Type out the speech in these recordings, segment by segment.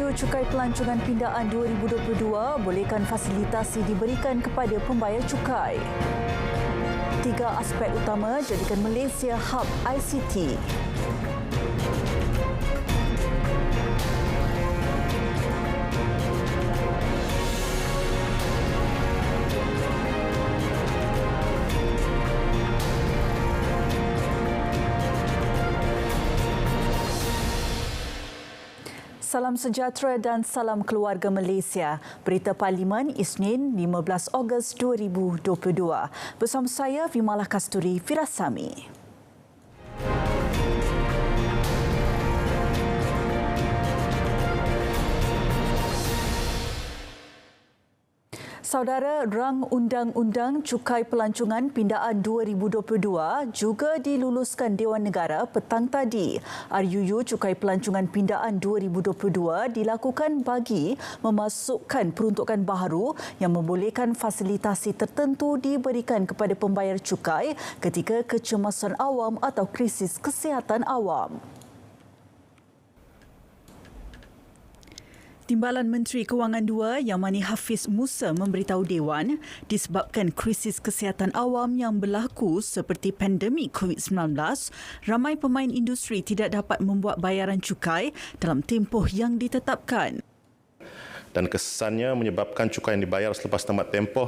RUU Cukai Pelancongan Pindaan 2022 bolehkan fasilitasi diberikan kepada pembayar cukai. 3 aspek utama jadikan Malaysia hub ICT. Salam sejahtera dan salam keluarga Malaysia. Berita Parlimen Isnin 15 Ogos 2022. Bersama saya Vimalah Kasturi Firasami. Saudara, rang Undang-Undang Cukai Pelancongan Pindaan 2022 juga diluluskan Dewan Negara petang tadi. RUU Cukai Pelancongan Pindaan 2022 dilakukan bagi memasukkan peruntukan baharu yang membolehkan fasilitasi tertentu diberikan kepada pembayar cukai ketika kecemasan awam atau krisis kesihatan awam. Timbalan Menteri Kewangan II Yang Mani Hafiz Musa memberitahu Dewan disebabkan krisis kesihatan awam yang berlaku seperti pandemik COVID-19, ramai pemain industri tidak dapat membuat bayaran cukai dalam tempoh yang ditetapkan. Dan kesannya menyebabkan cukai yang dibayar selepas tamat tempoh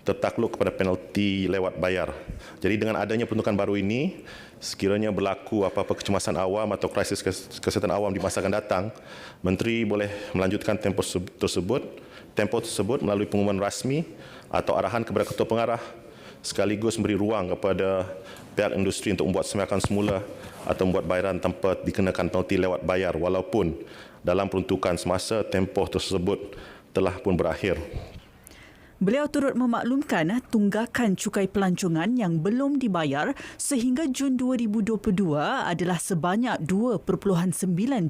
tertakluk kepada penalti lewat bayar. Jadi dengan adanya peruntukan baru ini, sekiranya berlaku apa-apa kecemasan awam atau krisis kesihatan awam di masa akan datang, Menteri boleh melanjutkan tempoh tersebut melalui pengumuman rasmi atau arahan kepada Ketua Pengarah, sekaligus memberi ruang kepada pihak industri untuk membuat semakan semula atau membuat bayaran tanpa dikenakan penalti lewat bayar walaupun dalam peruntukan semasa tempoh tersebut telah pun berakhir. Beliau turut memaklumkan tunggakan cukai pelancongan yang belum dibayar sehingga Jun 2022 adalah sebanyak 2.9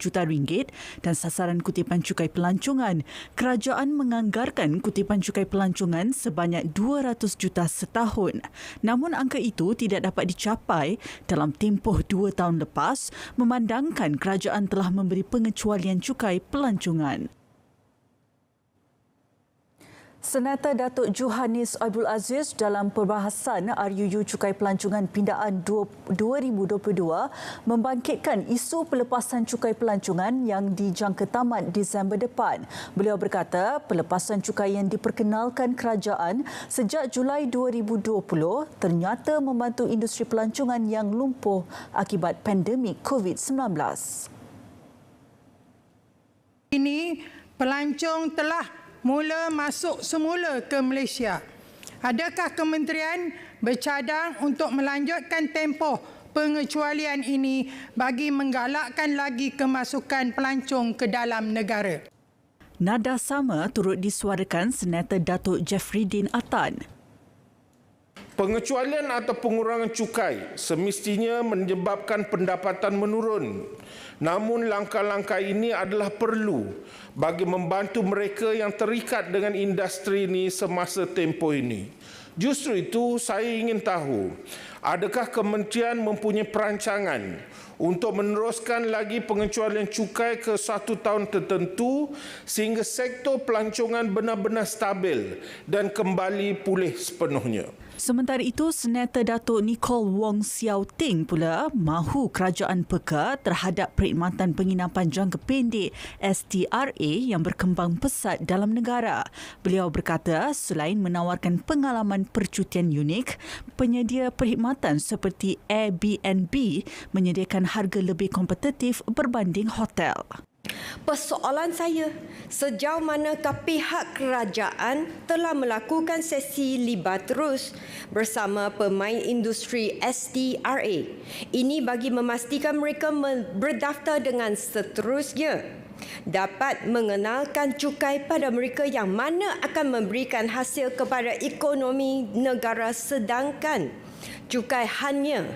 juta ringgit dan sasaran kutipan cukai pelancongan. Kerajaan menganggarkan kutipan cukai pelancongan sebanyak 200 juta setahun. Namun angka itu tidak dapat dicapai dalam tempoh 2 tahun lepas memandangkan kerajaan telah memberi pengecualian cukai pelancongan. Senator Datuk Johannes Abdul Aziz dalam perbahasan RUU Cukai Pelancongan Pindaan 2022 membangkitkan isu pelepasan cukai pelancongan yang dijangka tamat Disember depan. Beliau berkata pelepasan cukai yang diperkenalkan kerajaan sejak Julai 2020 ternyata membantu industri pelancongan yang lumpuh akibat pandemik COVID-19. Ini pelancong telah mula masuk semula ke Malaysia. Adakah kementerian bercadang untuk melanjutkan tempoh pengecualian ini bagi menggalakkan lagi kemasukan pelancong ke dalam negara? Nada sama turut disuarakan Senator Datuk Jeffrydin Atan. Pengecualian atau pengurangan cukai semestinya menyebabkan pendapatan menurun. Namun langkah-langkah ini adalah perlu bagi membantu mereka yang terikat dengan industri ini semasa tempoh ini. Justru itu saya ingin tahu, adakah kementerian mempunyai perancangan untuk meneruskan lagi pengecualian cukai ke 1 tahun tertentu sehingga sektor pelancongan benar-benar stabil dan kembali pulih sepenuhnya. Sementara itu, Senator Datuk Nicole Wong Siau Ting pula mahu kerajaan peka terhadap perkhidmatan penginapan jangka pendek STRA yang berkembang pesat dalam negara. Beliau berkata selain menawarkan pengalaman percutian unik, penyedia perkhidmatan seperti Airbnb menyediakan harga lebih kompetitif berbanding hotel. Persoalan saya, sejauh manakah pihak kerajaan telah melakukan sesi libat terus bersama pemain industri STRA? Ini bagi memastikan mereka berdaftar dengan seterusnya dapat mengenalkan cukai pada mereka yang mana akan memberikan hasil kepada ekonomi negara, sedangkan cukai hanya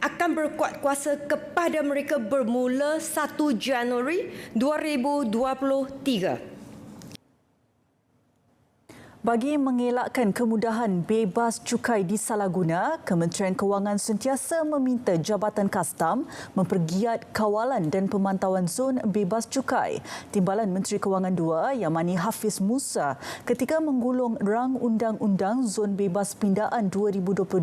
akan berkuat kuasa kepada mereka bermula 1 Januari 2023. Bagi mengelakkan kemudahan bebas cukai disalahguna, Kementerian Kewangan sentiasa meminta Jabatan Kastam mempergiat kawalan dan pemantauan zon bebas cukai. Timbalan Menteri Kewangan II, Yamani Hafiz Musa, ketika menggulung rang undang-undang Zon Bebas Pindaan 2022,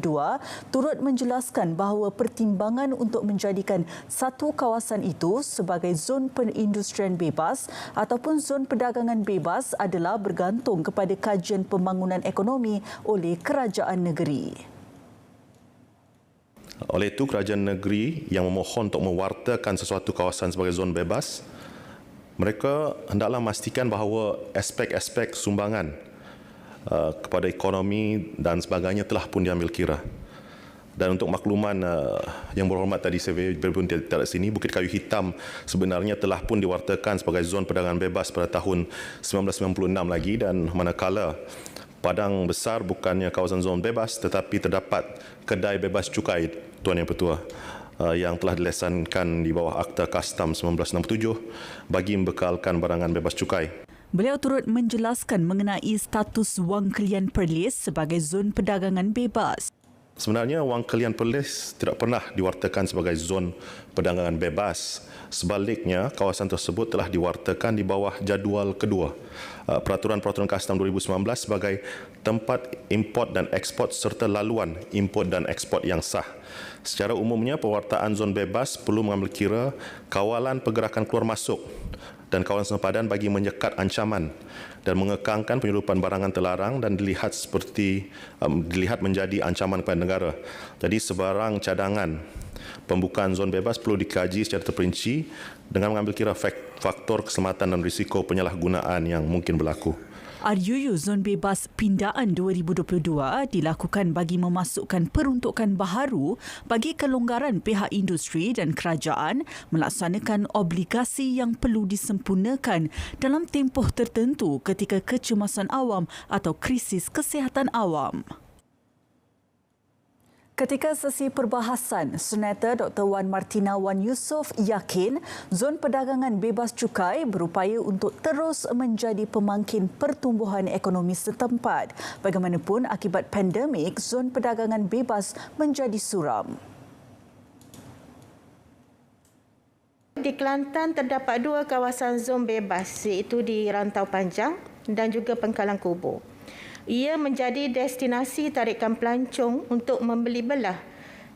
turut menjelaskan bahawa pertimbangan untuk menjadikan satu kawasan itu sebagai zon perindustrian bebas ataupun zon perdagangan bebas adalah bergantung kepada kajian pembangunan ekonomi oleh kerajaan negeri. Oleh itu, kerajaan negeri yang memohon untuk mewartakan sesuatu kawasan sebagai zon bebas, mereka hendaklah memastikan bahawa aspek-aspek sumbangan kepada ekonomi dan sebagainya telah pun diambil kira. Dan untuk makluman yang berhormat tadi saya berbunyi di sini, Bukit Kayu Hitam sebenarnya telah pun diwartakan sebagai zon perdagangan bebas pada tahun 1996 lagi, dan manakala Padang Besar bukannya kawasan zon bebas tetapi terdapat kedai bebas cukai, Tuan Yang Pertua, yang telah dilesankan di bawah Akta Kastam 1967 bagi membekalkan barangan bebas cukai. Beliau turut menjelaskan mengenai status Wang Kelian Perlis sebagai zon perdagangan bebas. Sebenarnya Wang Kelian Perlis tidak pernah diwartakan sebagai zon perdagangan bebas. Sebaliknya, kawasan tersebut telah diwartakan di bawah jadual kedua Peraturan-Peraturan Kastam 2019 sebagai tempat import dan ekspor serta laluan import dan ekspor yang sah. Secara umumnya, pewartaan zon bebas perlu mengambil kira kawalan pergerakan keluar masuk dan kawalan sempadan bagi menyekat ancaman dan mengekangkan penyeludupan barangan terlarang dan dilihat menjadi ancaman kepada negara. Jadi sebarang cadangan pembukaan zon bebas perlu dikaji secara terperinci dengan mengambil kira faktor keselamatan dan risiko penyalahgunaan yang mungkin berlaku. RUU Zon Bebas Pindaan 2022 dilakukan bagi memasukkan peruntukan baharu bagi kelonggaran pihak industri dan kerajaan melaksanakan obligasi yang perlu disempurnakan dalam tempoh tertentu ketika kecemasan awam atau krisis kesihatan awam. Ketika sesi perbahasan, Senator Dr. Wan Martina Wan Yusof yakin zon perdagangan bebas cukai berupaya untuk terus menjadi pemangkin pertumbuhan ekonomi setempat. Bagaimanapun, akibat pandemik, zon perdagangan bebas menjadi suram. Di Kelantan terdapat 2 kawasan zon bebas, iaitu di Rantau Panjang dan juga Pengkalang Kubur. Ia menjadi destinasi tarikan pelancong untuk membeli belah.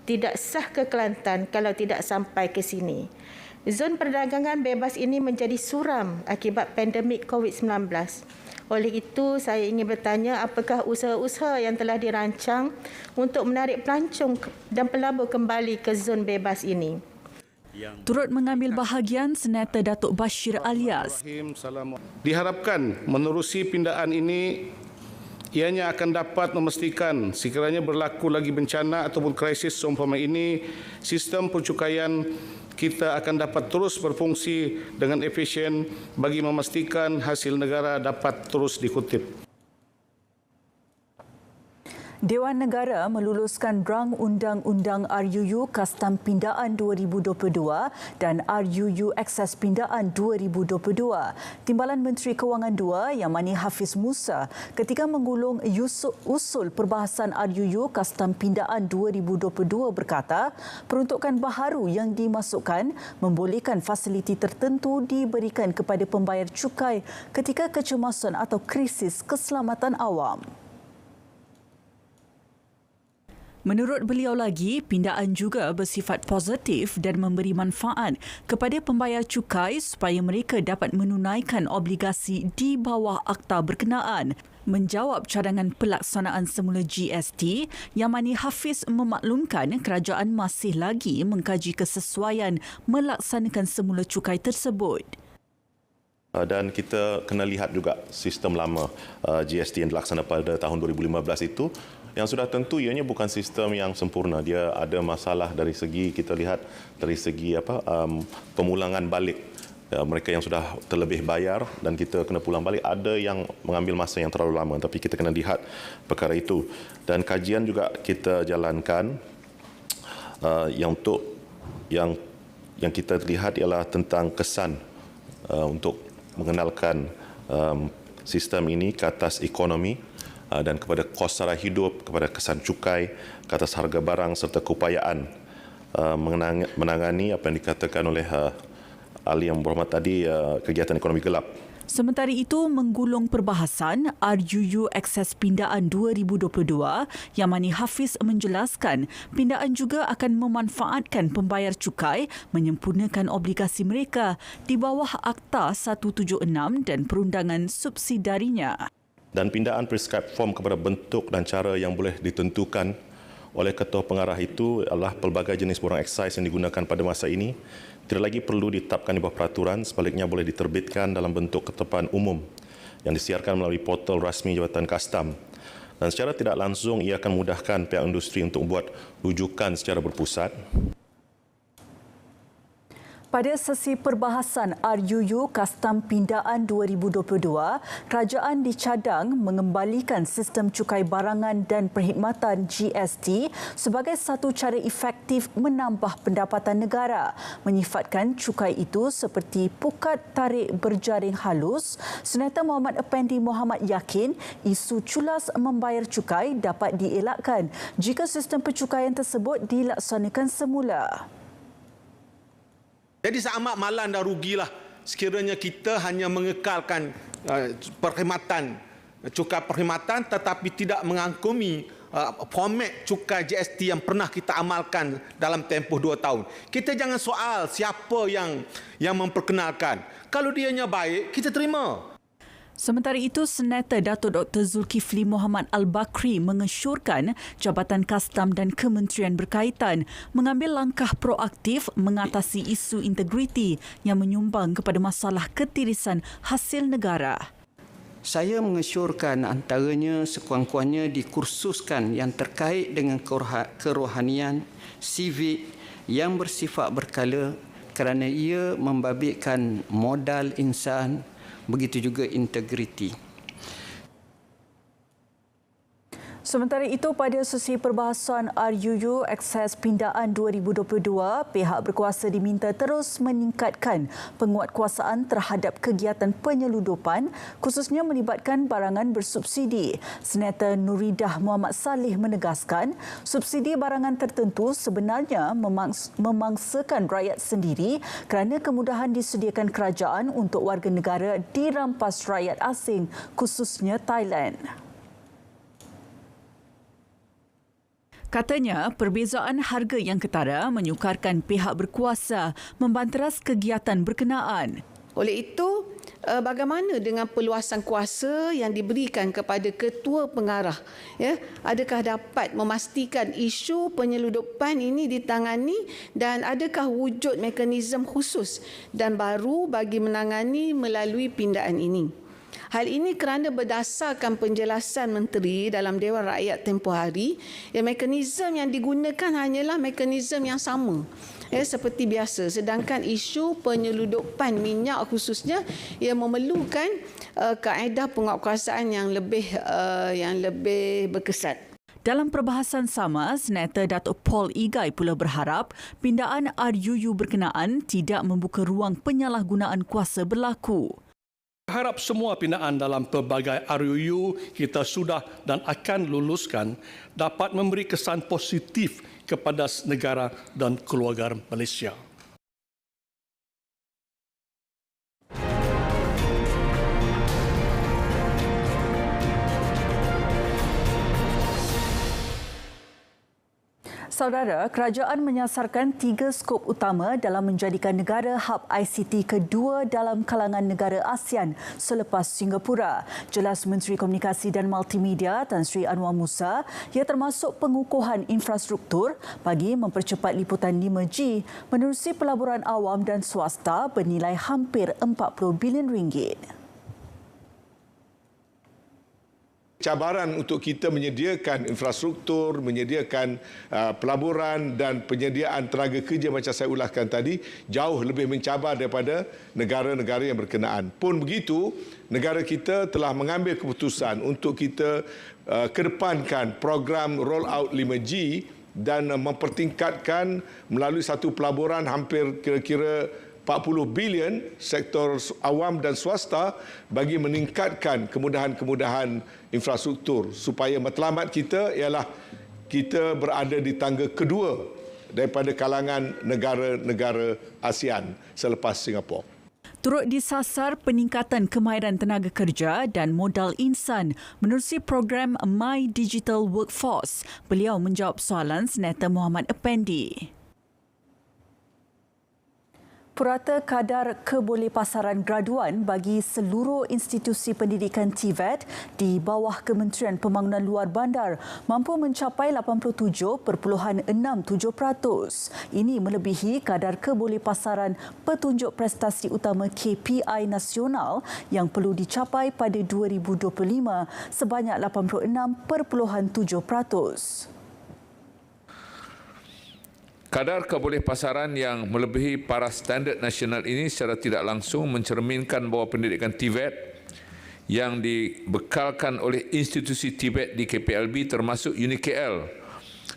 Tidak sah ke Kelantan kalau tidak sampai ke sini. Zon perdagangan bebas ini menjadi suram akibat pandemik COVID-19. Oleh itu, saya ingin bertanya apakah usaha-usaha yang telah dirancang untuk menarik pelancong dan pelabur kembali ke zon bebas ini. Turut mengambil bahagian Senator Datuk Bashir Alias. Diharapkan menerusi pindaan ini, ianya akan dapat memastikan sekiranya berlaku lagi bencana ataupun krisis seumpama ini, sistem percukaian kita akan dapat terus berfungsi dengan efisien bagi memastikan hasil negara dapat terus dikutip. Dewan Negara meluluskan rang undang-undang RUU Kastam Pindaan 2022 dan RUU Akses Pindaan 2022. Timbalan Menteri Kewangan II, Yamani Hafiz Musa, ketika menggulung usul perbahasan RUU Kastam Pindaan 2022 berkata, peruntukan baharu yang dimasukkan membolehkan fasiliti tertentu diberikan kepada pembayar cukai ketika kecemasan atau krisis keselamatan awam. Menurut beliau lagi, pindaan juga bersifat positif dan memberi manfaat kepada pembayar cukai supaya mereka dapat menunaikan obligasi di bawah akta berkenaan. Menjawab cadangan pelaksanaan semula GST, Yamani Hafiz memaklumkan kerajaan masih lagi mengkaji kesesuaian melaksanakan semula cukai tersebut. Dan kita kena lihat juga sistem lama GST yang dilaksanakan pada tahun 2015 itu, yang sudah tentu ianya bukan sistem yang sempurna. Dia ada masalah dari segi, kita lihat dari segi pemulangan balik. Mereka yang sudah terlebih bayar dan kita kena pulang balik, ada yang mengambil masa yang terlalu lama, tapi kita kena lihat perkara itu. Dan kajian juga kita jalankan yang kita lihat ialah tentang kesan untuk mengenalkan sistem ini ke atas ekonomi dan kepada kos sara hidup, kepada kesan cukai ke atas harga barang serta keupayaan menangani apa yang dikatakan oleh ahli yang berhormat tadi, kegiatan ekonomi gelap. Sementara itu, menggulung perbahasan RUU Akses Pindaan 2022, Yang Mani Hafiz menjelaskan pindaan juga akan memanfaatkan pembayar cukai menyempurnakan obligasi mereka di bawah Akta 176 dan perundangan subsidiarinya. Dan pindaan prescribed form kepada bentuk dan cara yang boleh ditentukan oleh ketua pengarah itu adalah pelbagai jenis borang eksis yang digunakan pada masa ini tidak lagi perlu ditetapkan di bawah peraturan, sebaliknya boleh diterbitkan dalam bentuk ketetapan umum yang disiarkan melalui portal rasmi Jabatan Kastam. Dan secara tidak langsung ia akan memudahkan pihak industri untuk membuat rujukan secara berpusat. Pada sesi perbahasan RUU Kastam Pindaan 2022, kerajaan dicadang mengembalikan sistem cukai barangan dan perkhidmatan GST sebagai satu cara efektif menambah pendapatan negara. Menyifatkan cukai itu seperti pukat tarik berjaring halus, Senator Muhammad Effendi Mohamad yakin isu culas membayar cukai dapat dielakkan jika sistem pencukaian tersebut dilaksanakan semula. Jadi seamat malang dan rugilah sekiranya kita hanya mengekalkan perkhidmatan, cukai perkhidmatan tetapi tidak mengangkumi format cukai GST yang pernah kita amalkan dalam tempoh 2 tahun. Kita jangan soal siapa yang memperkenalkan. Kalau dianya baik, kita terima. Sementara itu, Senator Datuk Dr. Zulkifli Mohamad Al-Bakri mengesyorkan Jabatan Kastam dan Kementerian berkaitan mengambil langkah proaktif mengatasi isu integriti yang menyumbang kepada masalah ketirisan hasil negara. Saya mengesyorkan antaranya sekurang-kurangnya dikursuskan yang terkait dengan kerohanian, sivik yang bersifat berkala kerana ia membabitkan modal insan, begitu juga integriti. Sementara itu, pada sesi perbahasan RUU Akses Pindaan 2022, pihak berkuasa diminta terus meningkatkan penguatkuasaan terhadap kegiatan penyeludupan, khususnya melibatkan barangan bersubsidi. Senator Nuridah Muhammad Saleh menegaskan, subsidi barangan tertentu sebenarnya memangsakan rakyat sendiri kerana kemudahan disediakan kerajaan untuk warga negara dirampas rakyat asing, khususnya Thailand. Katanya, perbezaan harga yang ketara menyukarkan pihak berkuasa membanteras kegiatan berkenaan. Oleh itu, bagaimana dengan peluasan kuasa yang diberikan kepada ketua pengarah? Ya, adakah dapat memastikan isu penyeludupan ini ditangani dan adakah wujud mekanisme khusus dan baru bagi menangani melalui pindaan ini? Hal ini kerana berdasarkan penjelasan Menteri dalam Dewan Rakyat tempoh hari, mekanisme yang digunakan hanyalah mekanisme yang sama seperti biasa. Sedangkan isu penyeludupan minyak khususnya ia memerlukan kaedah penguatkuasaan yang lebih berkesan. Dalam perbahasan sama, Senator Datuk Paul Igai pula berharap pindaan RUU berkenaan tidak membuka ruang penyalahgunaan kuasa berlaku. Harap semua pindaan dalam pelbagai RUU kita sudah dan akan luluskan dapat memberi kesan positif kepada negara dan keluarga Malaysia. Saudara, kerajaan menyasarkan 3 skop utama dalam menjadikan negara hub ICT kedua dalam kalangan negara ASEAN selepas Singapura. Jelas Menteri Komunikasi dan Multimedia Tan Sri Anwar Musa, ia termasuk pengukuhan infrastruktur bagi mempercepat liputan 5G menerusi pelaburan awam dan swasta bernilai hampir 40 bilion ringgit. Cabaran untuk kita menyediakan infrastruktur, menyediakan pelaburan dan penyediaan tenaga kerja macam saya ulaskan tadi jauh lebih mencabar daripada negara-negara yang berkenaan. Pun begitu, negara kita telah mengambil keputusan untuk kita kedepankan program roll out 5G dan mempertingkatkan melalui satu pelaburan hampir kira-kira 40 bilion sektor awam dan swasta bagi meningkatkan kemudahan-kemudahan infrastruktur supaya matlamat kita ialah kita berada di tangga kedua daripada kalangan negara-negara ASEAN selepas Singapura. Turut disasar peningkatan kemahiran tenaga kerja dan modal insan menerusi program My Digital Workforce. Beliau menjawab soalan Senator Muhammad Effendi. Purata kadar kebolehpasaran graduan bagi seluruh institusi pendidikan TVET di bawah Kementerian Pembangunan Luar Bandar mampu mencapai 87.67%. Ini melebihi kadar kebolehpasaran petunjuk prestasi utama KPI nasional yang perlu dicapai pada 2025 sebanyak 86.7%. Kadar kebolehpasaran yang melebihi paras standard nasional ini secara tidak langsung mencerminkan bahawa pendidikan TVET yang dibekalkan oleh institusi TVET di KPLB termasuk UniKL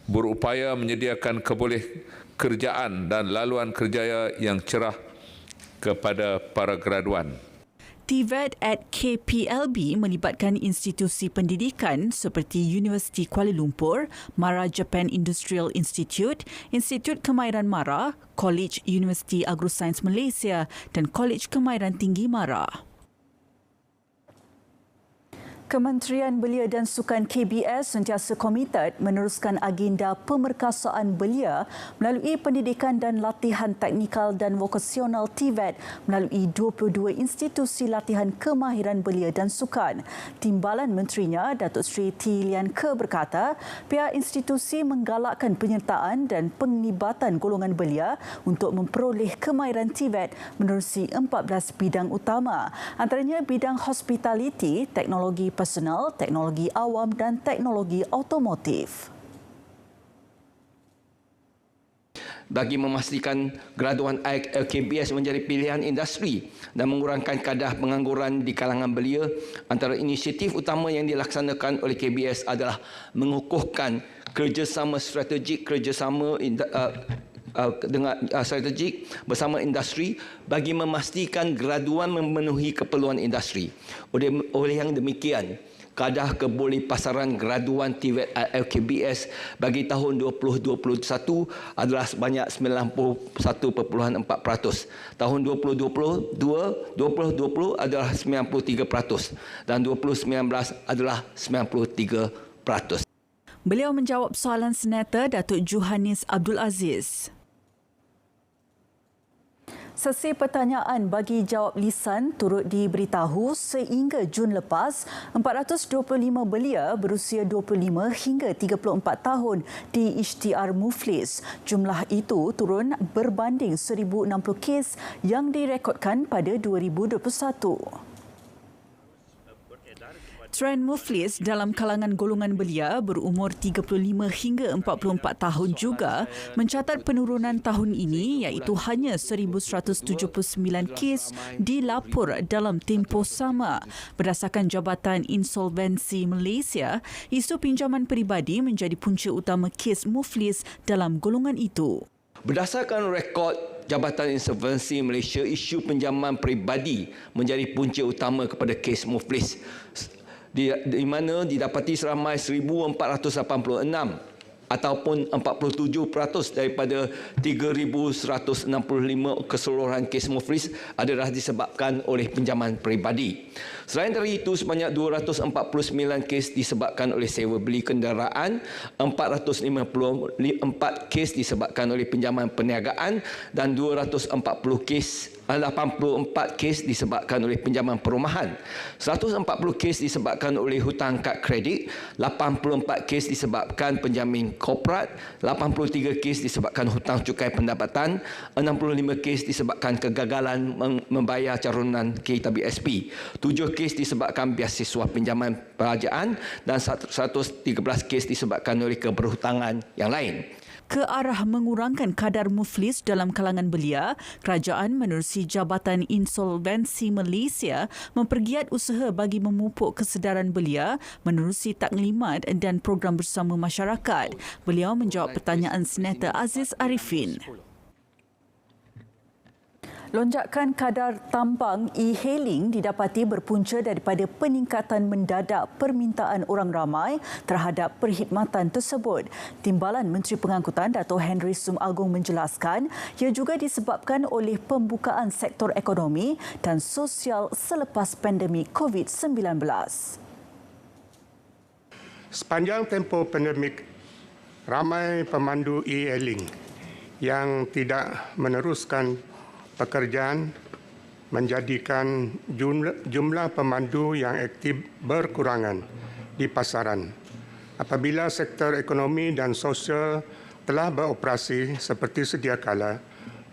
berupaya menyediakan kebolehkerjaan dan laluan kerjaya yang cerah kepada para graduan. TVET at KPLB melibatkan institusi pendidikan seperti Universiti Kuala Lumpur, Mara Japan Industrial Institute, Institut Kemahiran Mara, College Universiti Agrosains Malaysia dan College Kemahiran Tinggi Mara. Kementerian Belia dan Sukan KBS sentiasa komited meneruskan agenda pemerkasaan belia melalui pendidikan dan latihan teknikal dan vokasional TVET melalui 22 institusi latihan kemahiran belia dan sukan. Timbalan Menterinya, Datuk Seri T. Lian Ke berkata, pihak institusi menggalakkan penyertaan dan penglibatan golongan belia untuk memperoleh kemahiran TVET menerusi 14 bidang utama. Antaranya bidang hospitality, teknologi personal, teknologi awam dan teknologi automotif. Bagi memastikan graduan KBS menjadi pilihan industri dan mengurangkan kadar pengangguran di kalangan belia, antara inisiatif utama yang dilaksanakan oleh KBS adalah mengukuhkan kerjasama strategik dengan strategik bersama industri bagi memastikan graduan memenuhi keperluan industri. Oleh yang demikian, kadar kebolehpasaran graduan TVET LKBS bagi tahun 2021 adalah sebanyak 91.4%. Tahun 2020 adalah 93% dan 2019 adalah 93%. Beliau menjawab soalan Senator Datuk Johannes Abdul Aziz. Sesi pertanyaan bagi jawab lisan turut diberitahu sehingga Jun lepas, 425 belia berusia 25 hingga 34 tahun di Ikhtiar Muflis. Jumlah itu turun berbanding 1,060 kes yang direkodkan pada 2021. Trend Muflis dalam kalangan golongan belia berumur 35 hingga 44 tahun juga mencatat penurunan tahun ini iaitu hanya 1,179 kes dilapor dalam tempoh sama. Berdasarkan Jabatan Insolvensi Malaysia, isu pinjaman peribadi menjadi punca utama kes Muflis dalam golongan itu. Berdasarkan rekod Jabatan Insolvensi Malaysia, isu pinjaman peribadi menjadi punca utama kepada kes Muflis, di mana didapati seramai 1,486 ataupun 47% daripada 3,165 keseluruhan kes Muflis adalah disebabkan oleh pinjaman peribadi. Selain dari itu, sebanyak 249 kes disebabkan oleh sewa beli kenderaan, 454 kes disebabkan oleh pinjaman perniagaan dan 84 kes disebabkan oleh pinjaman perumahan. 140 kes disebabkan oleh hutang kad kredit, 84 kes disebabkan penjamin korporat, 83 kes disebabkan hutang cukai pendapatan, 65 kes disebabkan kegagalan membayar carunan KTBSP, 7 kes disebabkan biasiswa pinjaman kerajaan dan 113 kes disebabkan oleh keberhutangan yang lain. Ke arah mengurangkan kadar Muflis dalam kalangan belia, kerajaan menerusi Jabatan Insolvensi Malaysia mempergiat usaha bagi memupuk kesedaran belia menerusi taklimat dan program bersama masyarakat. Beliau menjawab pertanyaan Senator Aziz Arifin. Lonjakan kadar tambang e-hailing didapati berpunca daripada peningkatan mendadak permintaan orang ramai terhadap perkhidmatan tersebut. Timbalan Menteri Pengangkutan Dato' Henry Sum Agung menjelaskan ia juga disebabkan oleh pembukaan sektor ekonomi dan sosial selepas pandemik COVID-19. Sepanjang tempoh pandemik, ramai pemandu e-hailing yang tidak meneruskan pekerjaan menjadikan jumlah pemandu yang aktif berkurangan di pasaran. Apabila sektor ekonomi dan sosial telah beroperasi seperti sedia kala,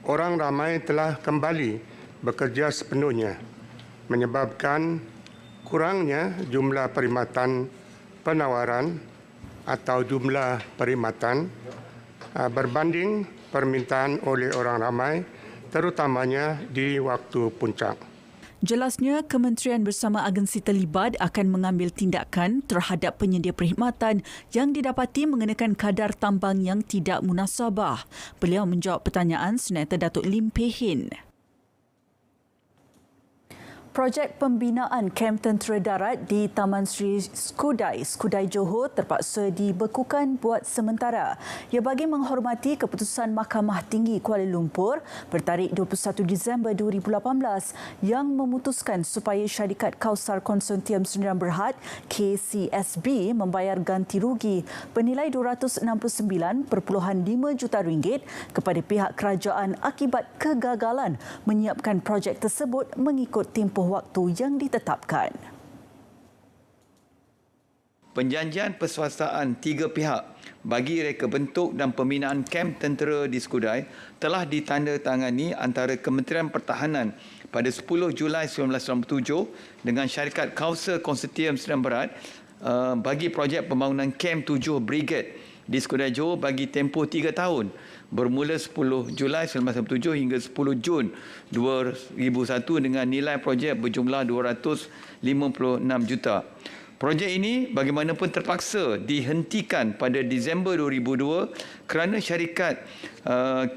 orang ramai telah kembali bekerja sepenuhnya, menyebabkan kurangnya jumlah perkhidmatan penawaran atau jumlah perkhidmatan berbanding permintaan oleh orang ramai, terutamanya di waktu puncak. Jelasnya, kementerian bersama agensi terlibat akan mengambil tindakan terhadap penyedia perkhidmatan yang didapati mengenakan kadar tambang yang tidak munasabah. Beliau menjawab pertanyaan Senator Datuk Lim Peh Hin. Projek pembinaan kem tentera darat di Taman Sri Skudai Johor terpaksa dibekukan buat sementara. Ia bagi menghormati keputusan Mahkamah Tinggi Kuala Lumpur bertarikh 21 Disember 2018 yang memutuskan supaya syarikat Kausar Konsortium Sdn Bhd KCSB membayar ganti rugi bernilai RM269.5 juta kepada pihak kerajaan akibat kegagalan menyiapkan projek tersebut mengikut tempoh waktu yang ditetapkan. Perjanjian perswastaan tiga pihak bagi reka bentuk dan pembinaan kem tentera di Skudai telah ditandatangani antara Kementerian Pertahanan pada 10 Julai 1997 dengan syarikat Kausar Konsortium Sdn Bhd bagi projek pembangunan kem 7 Brigade di Skudai Johor bagi tempoh 3 tahun bermula 10 Julai 1997 hingga 10 Jun 2001 dengan nilai projek berjumlah 256 juta. Projek ini bagaimanapun terpaksa dihentikan pada Disember 2002 kerana syarikat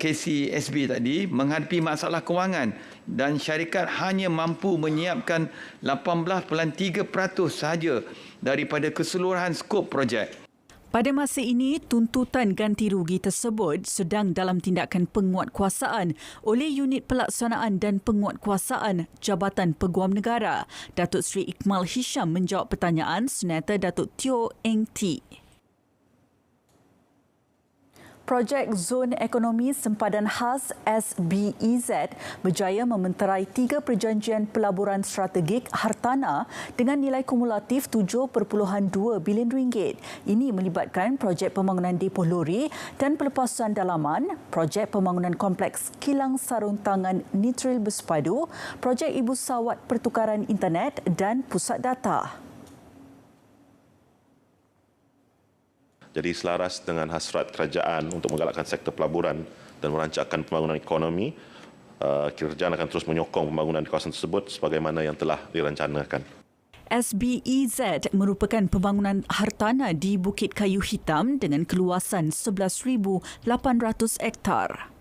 KCSB tadi menghadapi masalah kewangan dan syarikat hanya mampu menyiapkan 18.3% sahaja daripada keseluruhan skop projek. Pada masa ini, tuntutan ganti rugi tersebut sedang dalam tindakan penguatkuasaan oleh Unit Pelaksanaan dan Penguatkuasaan Jabatan Peguam Negara. Datuk Seri Ikmal Hisham menjawab pertanyaan Senator Datuk Teo Eng Tee. Projek Zon Ekonomi Sempadan Khas SBEZ berjaya mementerai 3 perjanjian pelaburan strategik hartanah dengan nilai kumulatif RM7.2 bilion. Ini melibatkan projek pembangunan depoh lori dan pelepasan dalaman, projek pembangunan kompleks kilang sarung tangan Nitril Bersepadu, projek ibu sawat pertukaran internet dan pusat data. Jadi selaras dengan hasrat kerajaan untuk menggalakkan sektor pelaburan dan merancangkan pembangunan ekonomi, kerajaan akan terus menyokong pembangunan di kawasan tersebut sebagaimana yang telah direncanakan. SBEZ merupakan pembangunan hartanah di Bukit Kayu Hitam dengan keluasan 11,800 hektar.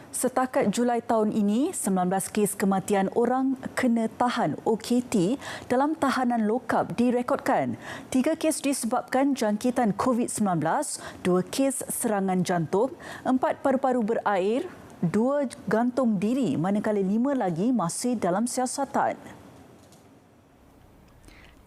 Setakat Julai tahun ini, 19 kes kematian orang kena tahan OKT dalam tahanan lokap direkodkan. 3 kes disebabkan jangkitan COVID-19, 2 kes serangan jantung, 4 paru-paru berair, 2 gantung diri manakala 5 lagi masih dalam siasatan.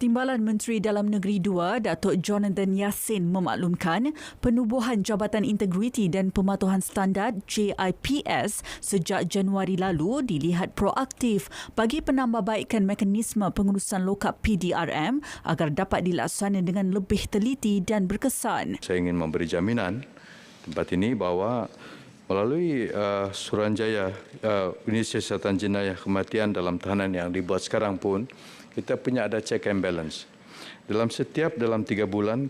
Timbalan Menteri Dalam Negeri 2, Datuk Jonathan Yassin memaklumkan penubuhan Jabatan Integriti dan Pematuhan Standard JIPS sejak Januari lalu dilihat proaktif bagi penambahbaikan mekanisme pengurusan lokap PDRM agar dapat dilaksana dengan lebih teliti dan berkesan. Saya ingin memberi jaminan tempat ini bahawa melalui Suruhanjaya Unit Siasatan Jenayah Kematian dalam tahanan yang dibuat sekarang pun, kita punya ada check and balance. Dalam 3 bulan,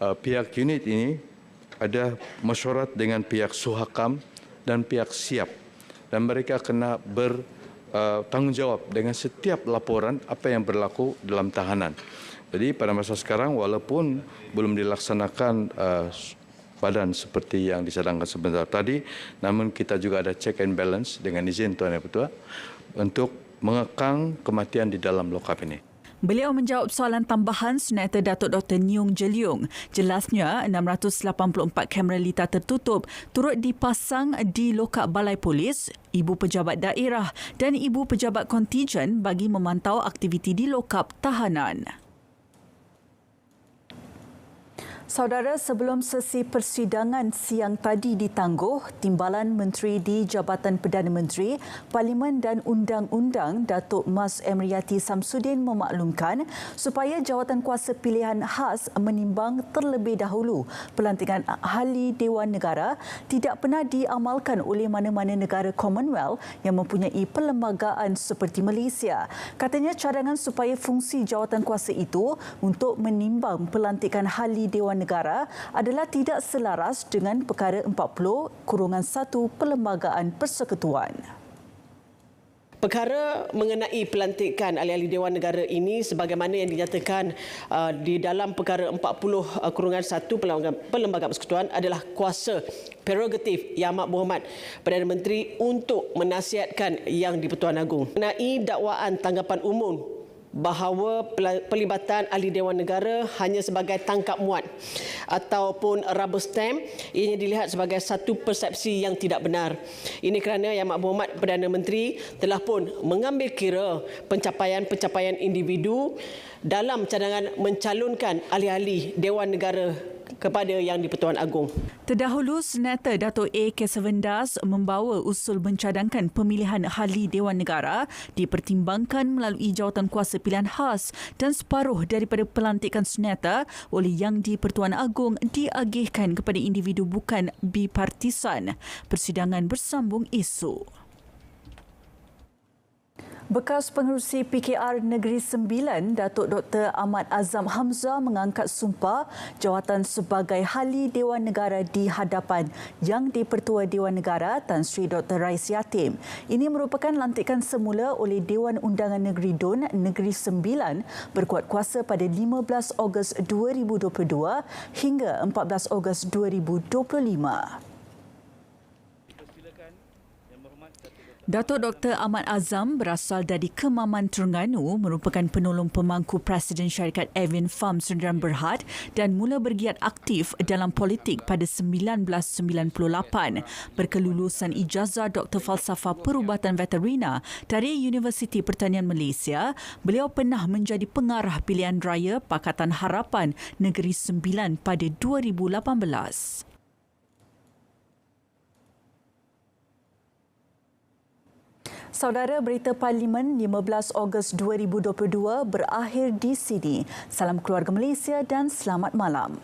pihak unit ini ada mesyuarat dengan pihak Suhakam dan pihak Siap. Dan mereka kena bertanggungjawab dengan setiap laporan apa yang berlaku dalam tahanan. Jadi pada masa sekarang walaupun belum dilaksanakan badan seperti yang disadangkan sebentar tadi, namun kita juga ada check and balance dengan izin Tuan Yang Ketua untuk mengekang kematian di dalam lokap ini. Beliau menjawab soalan tambahan Senator Datuk Dr. Nyong Jeliong. Jelasnya 684 kamera litar tertutup turut dipasang di lokap balai polis, ibu pejabat daerah dan ibu pejabat kontijen bagi memantau aktiviti di lokap tahanan. Saudara, sebelum sesi persidangan siang tadi ditangguh, Timbalan Menteri di Jabatan Perdana Menteri, Parlimen dan Undang-Undang Datuk Mas Emriati Samsudin memaklumkan supaya Jawatankuasa Pilihan Khas menimbang terlebih dahulu pelantikan ahli Dewan Negara tidak pernah diamalkan oleh mana-mana negara Commonwealth yang mempunyai perlembagaan seperti Malaysia. Katanya cadangan supaya fungsi jawatankuasa itu untuk menimbang pelantikan ahli Dewan Negara adalah tidak selaras dengan perkara 40/1 Perlembagaan Persekutuan. Perkara mengenai pelantikan ahli-ahli Dewan Negara ini sebagaimana yang dinyatakan di dalam perkara 40/1 Perlembagaan Persekutuan adalah kuasa prerogatif Yang Amat Berhormat Perdana Menteri untuk menasihatkan Yang di-Pertuan Agong. Mengenai dakwaan tanggapan umum bahawa pelibatan ahli Dewan Negara hanya sebagai tangkap muat ataupun rubber stamp, ianya dilihat sebagai satu persepsi yang tidak benar. Ini kerana Yang Amat Berhormat Perdana Menteri telah pun mengambil kira pencapaian-pencapaian individu dalam cadangan mencalonkan ahli-ahli Dewan Negara kepada Yang di-Pertuan Agong. Terdahulu, Senator Dato' A. Kesavandas membawa usul mencadangkan pemilihan ahli Dewan Negara dipertimbangkan melalui Jawatankuasa Pilihan Khas dan separuh daripada pelantikan senator oleh Yang di-Pertuan Agong diagihkan kepada individu bukan bipartisan. Persidangan bersambung esok. Bekas Pengerusi PKR Negeri Sembilan, Datuk Dr. Ahmad Azam Hamzah mengangkat sumpah jawatan sebagai ahli Dewan Negara di hadapan Yang di-Pertua Dewan Negara Tan Sri Dr. Rais Yatim. Ini merupakan lantikan semula oleh Dewan Undangan Negeri DUN Negeri Sembilan berkuat kuasa pada 15 Ogos 2022 hingga 14 Ogos 2025. Datuk Dr. Ahmad Azam berasal dari Kemaman Terengganu, merupakan penolong pemangku Presiden syarikat Avin Farm Sdn Berhad dan mula bergiat aktif dalam politik pada 1998. Berkelulusan ijazah Dr. Falsafah Perubatan Veterina dari Universiti Pertanian Malaysia, beliau pernah menjadi pengarah pilihan raya Pakatan Harapan Negeri Sembilan pada 2018. Saudara, berita Parlimen 15 Ogos 2022 berakhir di sini. Salam keluarga Malaysia dan selamat malam.